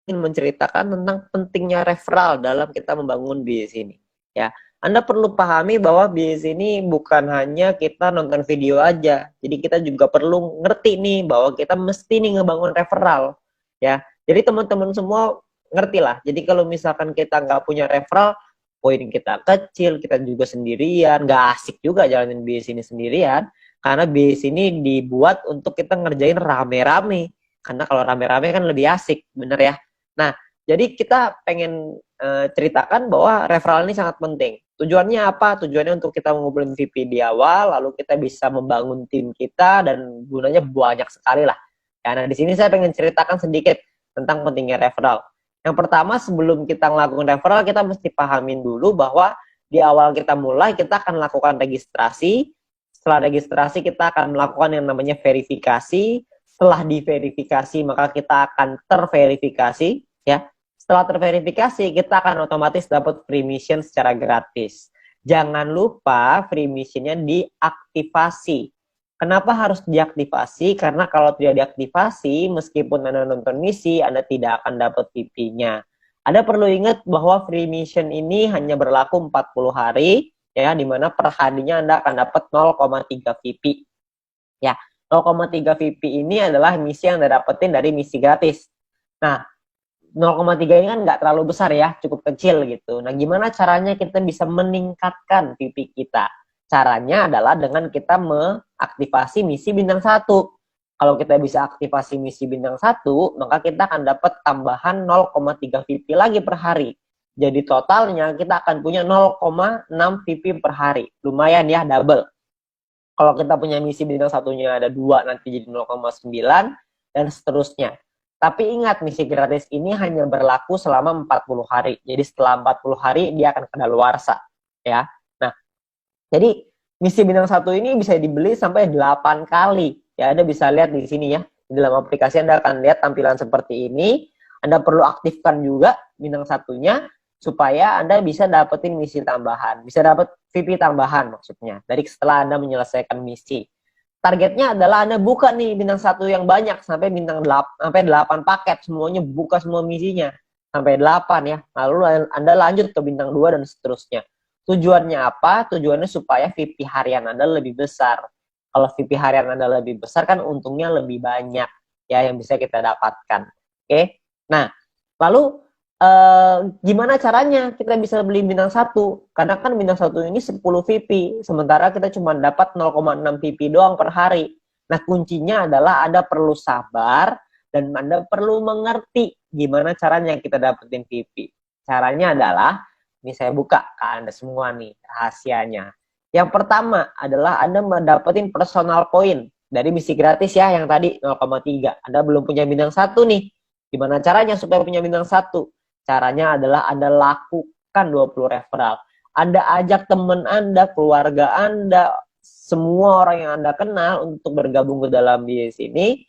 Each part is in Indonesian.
ingin menceritakan tentang pentingnya referral dalam kita membangun bisnis ini. Ya, Anda perlu pahami bahwa bisnis ini bukan hanya kita nonton video aja. Jadi kita juga perlu ngerti nih bahwa kita mesti nih ngebangun referral. Ya, jadi teman-teman semua ngerti lah. Jadi kalau misalkan kita nggak punya referral, poin kita kecil, kita juga sendirian, nggak asik juga jalanin bisnis ini sendirian. Karena bisnis ini dibuat untuk kita ngerjain rame-rame. Karena kalau rame-rame kan lebih asik, bener ya. Nah, jadi kita pengen ceritakan bahwa referral ini sangat penting. Tujuannya apa? Tujuannya untuk kita mengumpulin VP di awal, lalu kita bisa membangun tim kita, dan gunanya banyak sekali lah. Karena di sini saya pengen ceritakan sedikit tentang pentingnya referral. Yang pertama, sebelum kita melakukan referral, kita mesti pahamin dulu bahwa di awal kita mulai, kita akan lakukan registrasi. Setelah registrasi, kita akan melakukan yang namanya verifikasi. Setelah diverifikasi, maka kita akan terverifikasi, ya. Setelah terverifikasi, kita akan otomatis dapat free mission secara gratis. Jangan lupa free missionnya diaktifasi. Kenapa harus diaktifasi? Karena kalau tidak diaktifasi, meskipun Anda nonton misi, Anda tidak akan dapat VP-nya. Anda perlu ingat bahwa free mission ini hanya berlaku 40 hari, ya, di mana per harinya Anda akan dapat 0,3 VP. Ya, 0,3 VP ini adalah misi yang Anda dapetin dari misi gratis. Nah, 0,3 ini kan nggak terlalu besar ya, cukup kecil gitu. Nah, gimana caranya kita bisa meningkatkan VP kita? Caranya adalah dengan kita mengaktifasi misi bintang 1. Kalau kita bisa aktifasi misi bintang 1, maka kita akan dapat tambahan 0,3 VP lagi per hari. Jadi totalnya kita akan punya 0,6 VP per hari. Lumayan ya, double. Kalau kita punya misi bintang 1-nya ada 2, nanti jadi 0,9 dan seterusnya. Tapi ingat, misi gratis ini hanya berlaku selama 40 hari. Jadi setelah 40 hari dia akan kadaluarsa, ya. Nah, jadi misi bintang 1 ini bisa dibeli sampai 8 kali. Ya, Anda bisa lihat di sini ya. Di dalam aplikasi Anda akan lihat tampilan seperti ini. Anda perlu aktifkan juga bintang 1-nya supaya Anda bisa dapetin misi tambahan. Bisa dapat VP tambahan maksudnya. Dari setelah Anda menyelesaikan misi. Targetnya adalah Anda buka nih bintang 1 yang banyak sampai bintang 8, sampai 8 paket, semuanya buka semua misinya sampai 8 ya. Lalu Anda lanjut ke bintang 2 dan seterusnya. Tujuannya apa? Tujuannya supaya VP harian Anda lebih besar. Kalau VP harian Anda lebih besar kan untungnya lebih banyak ya yang bisa kita dapatkan. Oke. Nah, lalu gimana caranya kita bisa beli bintang 1? Karena kan bintang 1 ini 10 VP, sementara kita cuma dapat 0,6 VP doang per hari. Nah, kuncinya adalah Anda perlu sabar dan Anda perlu mengerti gimana caranya kita dapetin VP. Caranya adalah, ini saya buka ke Anda semua nih rahasianya. Yang pertama adalah Anda mendapatkan personal point dari misi gratis ya, yang tadi 0,3. Anda belum punya bintang 1 nih. Gimana caranya supaya punya bintang 1? Caranya adalah Anda lakukan 20 referral. Anda ajak teman Anda, keluarga Anda, semua orang yang Anda kenal untuk bergabung ke dalam bisnis ini.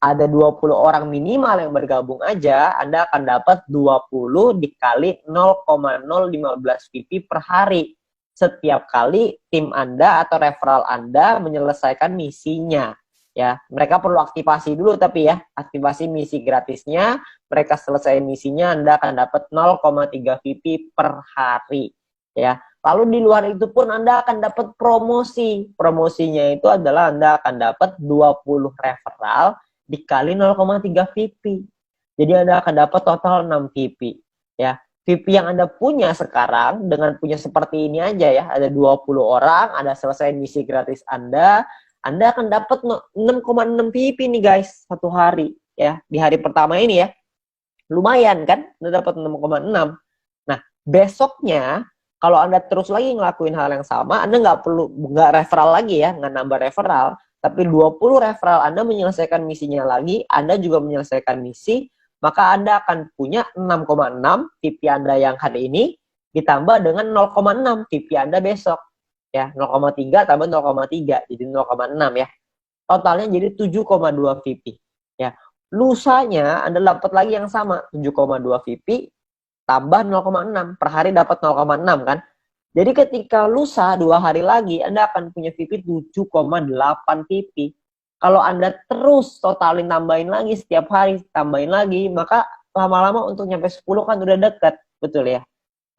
Ada 20 orang minimal yang bergabung aja, Anda akan dapat 20 dikali 0,015 VP per hari. Setiap kali tim Anda atau referral Anda menyelesaikan misinya. Ya, mereka perlu aktivasi dulu tapi ya, aktivasi misi gratisnya, mereka selesai misinya, Anda akan dapat 0,3 VP per hari. Ya, lalu di luar itu pun Anda akan dapat promosi. Promosinya itu adalah Anda akan dapat 20 referral dikali 0,3 VP. Jadi Anda akan dapat total 6 VP. Ya, VP yang Anda punya sekarang dengan punya seperti ini aja ya, ada 20 orang, Anda selesai misi gratis Anda akan dapat 6,6 VP nih guys, satu hari ya. Di hari pertama ini ya. Lumayan kan? Anda dapat 6,6. Nah, besoknya kalau Anda terus lagi ngelakuin hal yang sama, Anda nggak referral lagi ya, nggak nambah referral, tapi 20 referral Anda menyelesaikan misinya lagi, Anda juga menyelesaikan misi, maka Anda akan punya 6,6 VP Anda yang hari ini ditambah dengan 0,6 VP Anda besok. Ya, 0,3 tambah 0,3 jadi 0,6 ya. Totalnya jadi 7,2 VP. Ya. Lusanya Anda dapat lagi yang sama, 7,2 VP tambah 0,6. Per hari dapat 0,6 kan? Jadi ketika lusa 2 hari lagi Anda akan punya VP 7,8 VP. Kalau Anda terus totalin tambahin lagi setiap hari, tambahin lagi, maka lama-lama untuk nyampe 10 kan udah deket, betul ya.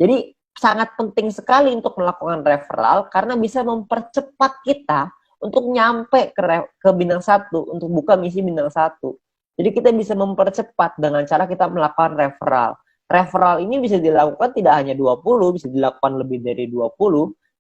Jadi sangat penting sekali untuk melakukan referral karena bisa mempercepat kita untuk nyampe ke bintang 1, untuk buka misi bintang 1. Jadi kita bisa mempercepat dengan cara kita melakukan referral. Referral ini bisa dilakukan tidak hanya 20, bisa dilakukan lebih dari 20.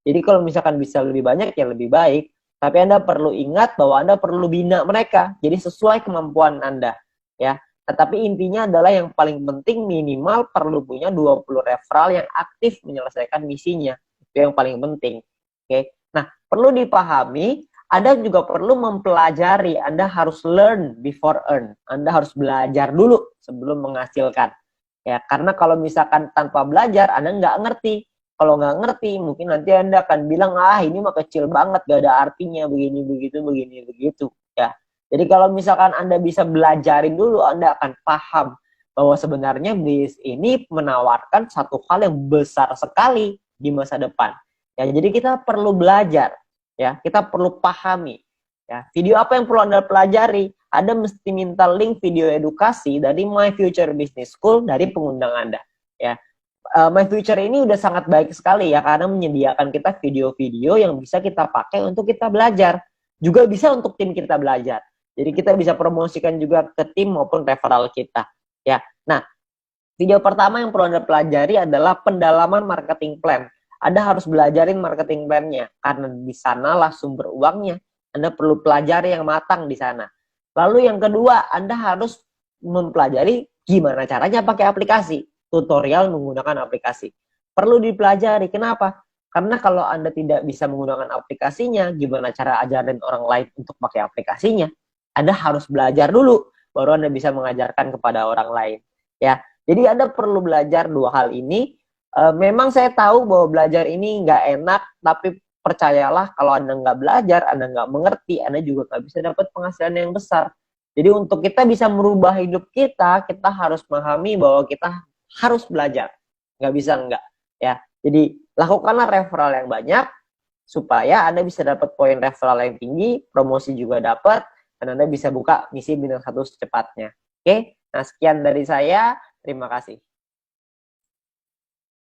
Jadi kalau misalkan bisa lebih banyak ya lebih baik. Tapi Anda perlu ingat bahwa Anda perlu bina mereka. Jadi sesuai kemampuan Anda, ya. Tetapi intinya adalah yang paling penting minimal perlu punya 20 referral yang aktif menyelesaikan misinya. Itu yang paling penting. Oke. Nah, perlu dipahami, Anda juga perlu mempelajari. Anda harus learn before earn. Anda harus belajar dulu sebelum menghasilkan. Ya, karena kalau misalkan tanpa belajar, Anda nggak ngerti. Kalau nggak ngerti, mungkin nanti Anda akan bilang, ini mah kecil banget, gak ada artinya, begini, begitu. Ya. Jadi kalau misalkan Anda bisa belajarin dulu, Anda akan paham bahwa sebenarnya bisnis ini menawarkan satu hal yang besar sekali di masa depan. Ya, jadi kita perlu belajar, ya, kita perlu pahami. Ya, video apa yang perlu Anda pelajari? Anda mesti minta link video edukasi dari My Future Business School dari pengundang Anda. Ya, My Future ini udah sangat baik sekali ya karena menyediakan kita video-video yang bisa kita pakai untuk kita belajar. Juga bisa untuk tim kita belajar. Jadi kita bisa promosikan juga ke tim maupun referral kita. Ya. Nah, video pertama yang perlu Anda pelajari adalah pendalaman marketing plan. Anda harus belajarin marketing plan-nya karena di sanalah sumber uangnya. Anda perlu pelajari yang matang di sana. Lalu yang kedua, Anda harus mempelajari gimana caranya pakai aplikasi. Tutorial menggunakan aplikasi. Perlu dipelajari. Kenapa? Karena kalau Anda tidak bisa menggunakan aplikasinya, gimana cara ajarin orang lain untuk pakai aplikasinya? Anda harus belajar dulu, baru Anda bisa mengajarkan kepada orang lain. Ya, jadi Anda perlu belajar dua hal ini. Memang saya tahu bahwa belajar ini nggak enak, tapi percayalah kalau Anda nggak belajar, Anda nggak mengerti, Anda juga nggak bisa dapat penghasilan yang besar. Jadi untuk kita bisa merubah hidup kita harus memahami bahwa kita harus belajar. Nggak bisa enggak. Ya, jadi lakukanlah referral yang banyak, supaya Anda bisa dapat poin referral yang tinggi, promosi juga dapat, dan Anda bisa buka misi bintang 1 secepatnya. Oke, nah sekian dari saya. Terima kasih.